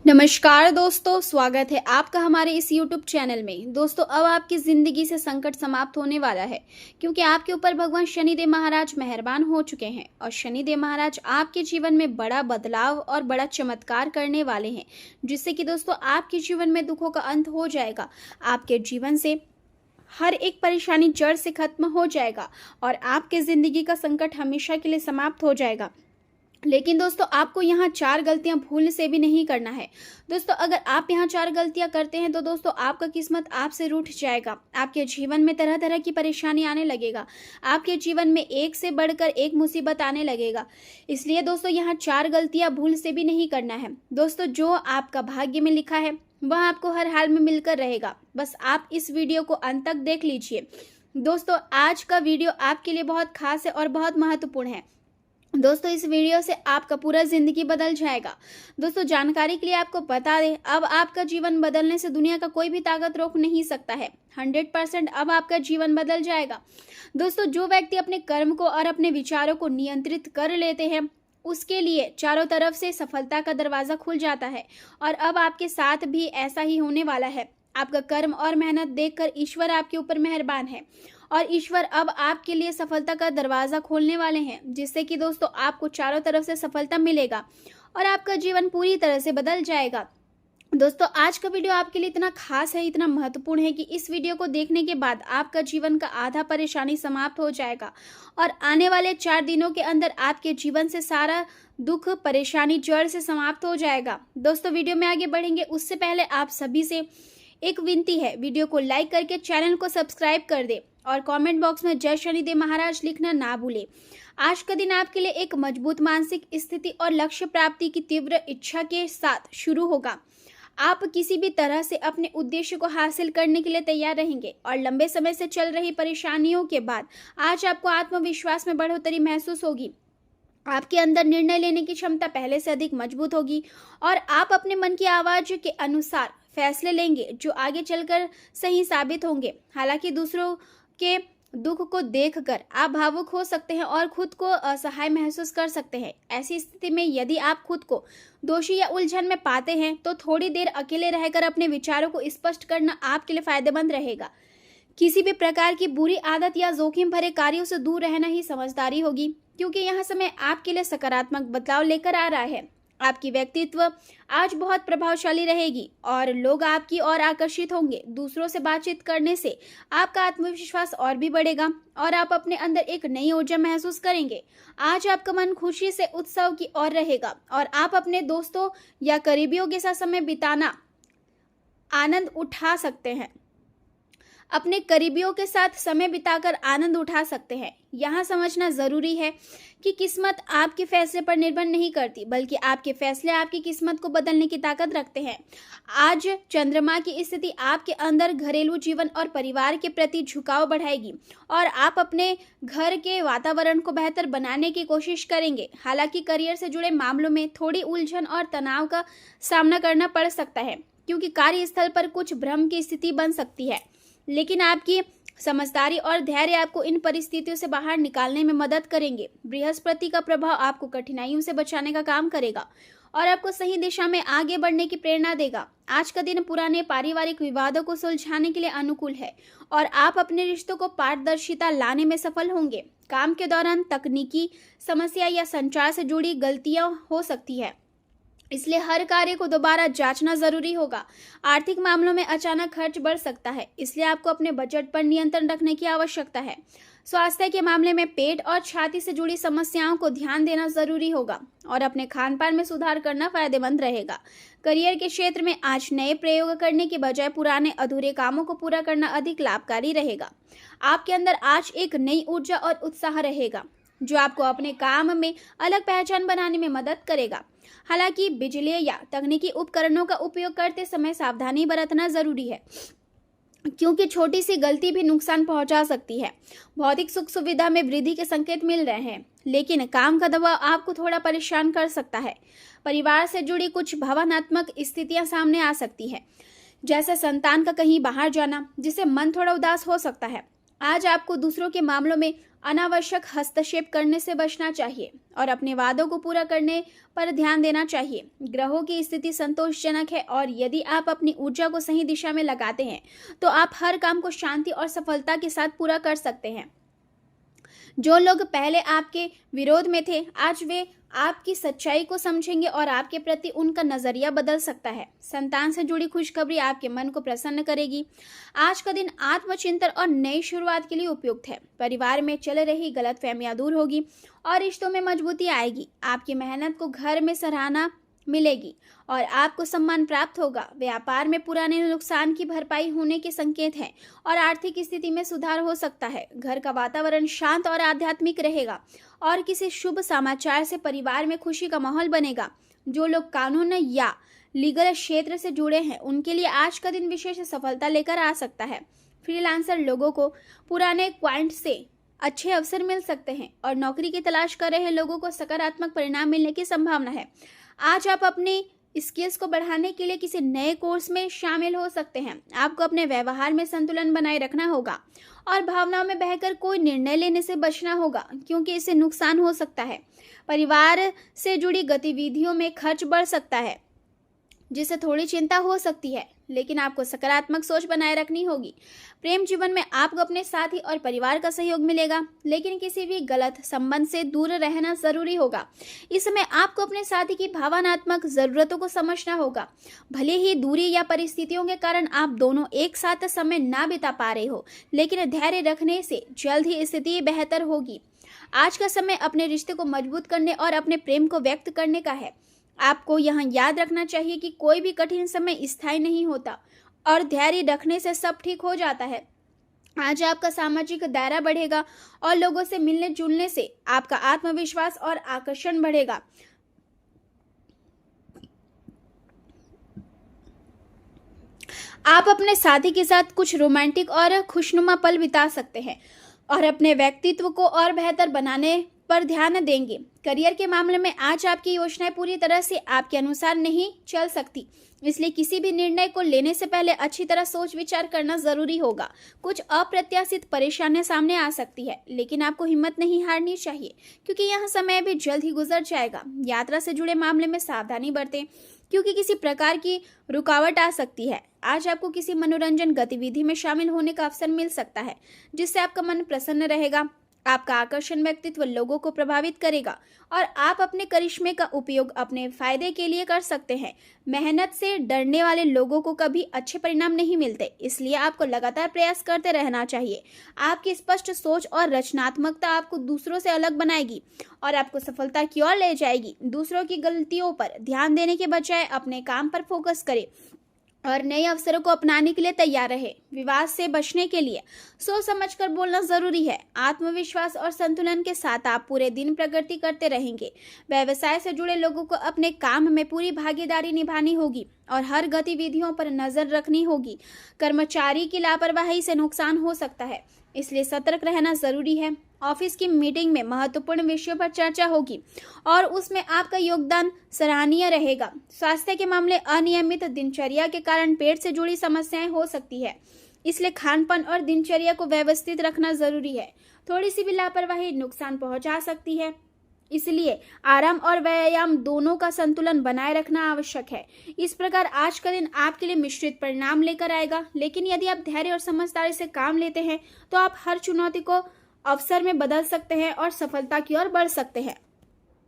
नमस्कार दोस्तों, स्वागत है आपका हमारे इस YouTube चैनल में। दोस्तों, अब आपकी ज़िंदगी से संकट समाप्त होने वाला है, क्योंकि आपके ऊपर भगवान शनिदेव महाराज मेहरबान हो चुके हैं और शनिदेव महाराज आपके जीवन में बड़ा बदलाव और बड़ा चमत्कार करने वाले हैं, जिससे कि दोस्तों आपके जीवन में दुखों का अंत हो जाएगा। आपके जीवन से हर एक परेशानी जड़ से खत्म हो जाएगा और आपके ज़िंदगी का संकट हमेशा के लिए समाप्त हो जाएगा। लेकिन दोस्तों, आपको यहाँ 4 गलतियां भूल से भी नहीं करना है। दोस्तों, अगर आप यहाँ 4 गलतियां करते हैं तो दोस्तों आपका किस्मत आपसे रूठ जाएगा। आपके जीवन में तरह तरह की परेशानी आने लगेगा। आपके जीवन में एक से बढ़कर एक मुसीबत आने लगेगा। इसलिए दोस्तों, यहाँ 4 गलतियां भूल से भी नहीं करना है। दोस्तों, जो आपका भाग्य में लिखा है वह आपको हर हाल में मिलकर रहेगा। बस आप इस वीडियो को अंत तक देख लीजिए। दोस्तों, आज का वीडियो आपके लिए बहुत खास है और बहुत महत्वपूर्ण है। दोस्तों, इस वीडियो से आपका पूरा जिंदगी बदल जाएगा। दोस्तों, जानकारी के लिए आपको बता दें, अब आपका जीवन बदलने से दुनिया का कोई भी ताकत रोक नहीं सकता है। 100% अब आपका जीवन बदल जाएगा। दोस्तों, जो व्यक्ति अपने कर्म को और अपने विचारों को नियंत्रित कर लेते हैं, उसके लिए चारों तरफ से सफलता का दरवाजा खुल जाता है और अब आपके साथ भी ऐसा ही होने वाला है। आपका कर्म और मेहनत देखकर ईश्वर आपके ऊपर मेहरबान है और ईश्वर अब आपके लिए सफलता का दरवाजा खोलने वाले हैं, जिससे कि दोस्तों आपको चारों तरफ से सफलता मिलेगा और आपका जीवन पूरी तरह से बदल जाएगा। दोस्तों, आज का वीडियो आपके लिए इतना खास है, इतना महत्वपूर्ण है कि इस वीडियो को देखने के बाद आपका जीवन का आधा परेशानी समाप्त हो जाएगा और आने वाले 4 दिनों के अंदर आपके जीवन से सारा दुख परेशानी जड़ से समाप्त हो जाएगा। दोस्तों, वीडियो में आगे बढ़ेंगे उससे पहले आप सभी से एक विनती है, वीडियो को लाइक करके चैनल को सब्सक्राइब कर दे और कमेंट बॉक्स में जय शनिदेव महाराज लिखना ना भूले। आज का दिन आपके लिए एक मजबूत मानसिक स्थिति और लक्ष्य प्राप्ति की तीव्र इच्छा के साथ शुरू होगा। आप किसी भी तरह से अपने उद्देश्य को हासिल करने के लिए तैयार रहेंगे और लंबे समय से चल रही परेशानियों के बाद आज आपको आत्मविश्वास में बढ़ोतरी महसूस होगी। आपके अंदर निर्णय लेने की क्षमता पहले से अधिक मजबूत होगी और आप अपने मन की आवाज के अनुसार फैसले लेंगे जो आगे चलकर सही साबित होंगे। हालांकि दूसरों के दुख को देखकर आप भावुक हो सकते हैं और खुद को असहाय महसूस कर सकते हैं। ऐसी स्थिति में यदि आप खुद को दोषी या उलझन में पाते हैं तो थोड़ी देर अकेले रहकर अपने विचारों को स्पष्ट करना आपके लिए फायदेमंद रहेगा। किसी भी प्रकार की बुरी आदत या जोखिम भरे कार्यों से दूर रहना ही समझदारी होगी, क्योंकि यह समय आपके लिए सकारात्मक बदलाव लेकर आ रहा है। आपकी व्यक्तित्व आज बहुत प्रभावशाली रहेगी और लोग आपकी ओर आकर्षित होंगे। दूसरों से बातचीत करने से आपका आत्मविश्वास और भी बढ़ेगा और आप अपने अंदर एक नई ऊर्जा महसूस करेंगे। आज आपका मन खुशी से उत्सव की ओर रहेगा और आप अपने दोस्तों या करीबियों के साथ समय बिताना आनंद उठा सकते हैं। अपने करीबियों के साथ समय बिताकर आनंद उठा सकते हैं। यहाँ समझना जरूरी है कि किस्मत आपके फैसले पर निर्भर नहीं करती, बल्कि आपके फैसले आपकी किस्मत को बदलने की ताकत रखते हैं। आज चंद्रमा की स्थिति आपके अंदर घरेलू जीवन और परिवार के प्रति झुकाव बढ़ाएगी और आप अपने घर के वातावरण को बेहतर बनाने की कोशिश करेंगे। हालांकि करियर से जुड़े मामलों में थोड़ी उलझन और तनाव का सामना करना पड़ सकता है, क्योंकि कार्यस्थल पर कुछ भ्रम की स्थिति बन सकती है। लेकिन आपकी समझदारी और धैर्य आपको इन परिस्थितियों से बाहर निकालने में मदद करेंगे। बृहस्पति का प्रभाव आपको कठिनाइयों से बचाने का काम करेगा और आपको सही दिशा में आगे बढ़ने की प्रेरणा देगा। आज का दिन पुराने पारिवारिक विवादों को सुलझाने के लिए अनुकूल है और आप अपने रिश्तों को पारदर्शिता लाने में सफल होंगे। काम के दौरान तकनीकी समस्या या संचार से जुड़ी गलतियां हो सकती है, इसलिए हर कार्य को दोबारा जांचना जरूरी होगा। आर्थिक मामलों में अचानक खर्च बढ़ सकता है, इसलिए आपको अपने बजट पर नियंत्रण रखने की आवश्यकता है। स्वास्थ्य के मामले में पेट और छाती से जुड़ी समस्याओं को ध्यान देना जरूरी होगा और अपने खान पान में सुधार करना फायदेमंद रहेगा। करियर के क्षेत्र में आज नए प्रयोग करने के बजाय पुराने अधूरे कामों को पूरा करना अधिक लाभकारी रहेगा। आपके अंदर आज एक नई ऊर्जा और उत्साह रहेगा जो आपको अपने काम में अलग पहचान बनाने में मदद करेगा। हालांकि बिजली या तकनीकी उपकरणों का उपयोग करते समय सावधानी बरतना जरूरी है, क्योंकि छोटी सी गलती भी नुकसान पहुंचा सकती है। भौतिक सुख सुविधा में वृद्धि के संकेत मिल रहे हैं, लेकिन काम का दबाव आपको थोड़ा परेशान कर सकता है। परिवार से जुड़ी कुछ भावनात्मक स्थितियां सामने आ सकती है, जैसे संतान का कहीं बाहर जाना, जिससे मन थोड़ा उदास हो सकता है। आज आपको दूसरों के मामलों में अनावश्यक हस्तक्षेप करने से बचना चाहिए और अपने वादों को पूरा करने पर ध्यान देना चाहिए। ग्रहों की स्थिति संतोषजनक है और यदि आप अपनी ऊर्जा को सही दिशा में लगाते हैं तो आप हर काम को शांति और सफलता के साथ पूरा कर सकते हैं। जो लोग पहले आपके विरोध में थे, आज वे आपकी सच्चाई को समझेंगे और आपके प्रति उनका नजरिया बदल सकता है। संतान से जुड़ी खुशखबरी आपके मन को प्रसन्न करेगी। आज का दिन आत्मचिंतन और नई शुरुआत के लिए उपयुक्त है। परिवार में चल रही गलतफहमियां दूर होगी और रिश्तों में मजबूती आएगी। आपकी मेहनत को घर में सराहना मिलेगी और आपको सम्मान प्राप्त होगा। व्यापार में पुराने नुकसान की भरपाई होने के संकेत हैं और आर्थिक स्थिति में सुधार हो सकता है। घर का वातावरण शांत और आध्यात्मिक रहेगा और किसी शुभ समाचार से परिवार में खुशी का माहौल बनेगा। जो लोग कानून या लीगल क्षेत्र से जुड़े हैं, उनके लिए आज का दिन विशेष सफलता लेकर आ सकता है। फ्रीलांसर लोगों को पुराने क्लाइंट से अच्छे अवसर मिल सकते हैं और नौकरी की तलाश कर रहे लोगों को सकारात्मक परिणाम मिलने की संभावना है। आज आप अपनी स्किल्स को बढ़ाने के लिए किसी नए कोर्स में शामिल हो सकते हैं। आपको अपने व्यवहार में संतुलन बनाए रखना होगा और भावनाओं में बहकर कोई निर्णय लेने से बचना होगा, क्योंकि इससे नुकसान हो सकता है। परिवार से जुड़ी गतिविधियों में खर्च बढ़ सकता है, जिससे थोड़ी चिंता हो सकती है, लेकिन आपको सकारात्मक सोच बनाए रखनी होगी। प्रेम जीवन में आपको अपने साथी और परिवार का सहयोग मिलेगा, लेकिन किसी भी गलत संबंध से दूर रहना जरूरी होगा। इस समय आपको अपने साथी की भावनात्मक जरूरतों को समझना होगा। भले ही दूरी या परिस्थितियों के कारण आप दोनों एक साथ समय ना बिता पा रहे हो, लेकिन धैर्य रखने से जल्द ही स्थिति बेहतर होगी। आज का समय अपने रिश्ते को मजबूत करने और अपने प्रेम को व्यक्त करने का है। आपको यहाँ याद रखना चाहिए कि कोई भी कठिन समय स्थायी नहीं होता और धैर्य रखने से सब ठीक हो जाता है। आज आपका सामाजिक दायरा बढ़ेगा और लोगों से मिलने जुलने से आपका आत्मविश्वास और आकर्षण बढ़ेगा। आप अपने साथी के साथ कुछ रोमांटिक और खुशनुमा पल बिता सकते हैं और अपने व्यक्तित्व को और बेहतर बनाने पर ध्यान देंगे। करियर के मामले में आज आपकी योजनाएं पूरी तरह से आपके अनुसार नहीं चल सकती, इसलिए किसी भी निर्णय को लेने से पहले अच्छी तरह सोच विचार करना जरूरी होगा। कुछ अप्रत्याशित परेशानियां सामने आ सकती है, लेकिन आपको हिम्मत नहीं हारनी चाहिए, क्योंकि यह समय भी जल्द ही गुजर जाएगा। यात्रा से जुड़े मामले में सावधानी बरतें, क्योंकि किसी प्रकार की रुकावट आ सकती है। आज आपको किसी मनोरंजन गतिविधि में शामिल होने का अवसर मिल सकता है, जिससे आपका मन प्रसन्न रहेगा। आपका आकर्षण व्यक्तित्व लोगों को प्रभावित करेगा और आप अपने करिश्मे का उपयोग अपने फायदे के लिए कर सकते हैं। मेहनत से डरने वाले लोगों को कभी अच्छे परिणाम नहीं मिलते, इसलिए आपको लगातार प्रयास करते रहना चाहिए। आपकी स्पष्ट सोच और रचनात्मकता आपको दूसरों से अलग बनाएगी और आपको सफलता की ओर ले जाएगी। दूसरों की गलतियों पर ध्यान देने के बजाय अपने काम पर फोकस करें और नए अवसरों को अपनाने के लिए तैयार रहे। विवाद से बचने के लिए सोच समझकर बोलना जरूरी है। आत्मविश्वास और संतुलन के साथ आप पूरे दिन प्रगति करते रहेंगे। व्यवसाय से जुड़े लोगों को अपने काम में पूरी भागीदारी निभानी होगी और हर गतिविधियों पर नजर रखनी होगी। कर्मचारी की लापरवाही से नुकसान हो सकता है, इसलिए सतर्क रहना जरूरी है। ऑफिस की मीटिंग में महत्वपूर्ण विषयों पर चर्चा होगी और उसमें आपका योगदान सराहनीय रहेगा। स्वास्थ्य के मामले अनियमित दिनचर्या के कारण पेट से जुड़ी समस्याएं हो सकती है, इसलिए खानपान और दिनचर्या को व्यवस्थित रखना जरूरी है। थोड़ी सी भी लापरवाही नुकसान पहुंचा सकती है, इसलिए आराम और व्यायाम दोनों का संतुलन बनाए रखना आवश्यक है। इस प्रकार आज का दिन आपके लिए मिश्रित परिणाम लेकर आएगा, लेकिन यदि आप धैर्य और समझदारी से काम लेते हैं तो आप हर चुनौती को अवसर में बदल सकते हैं और सफलता की ओर बढ़ सकते हैं।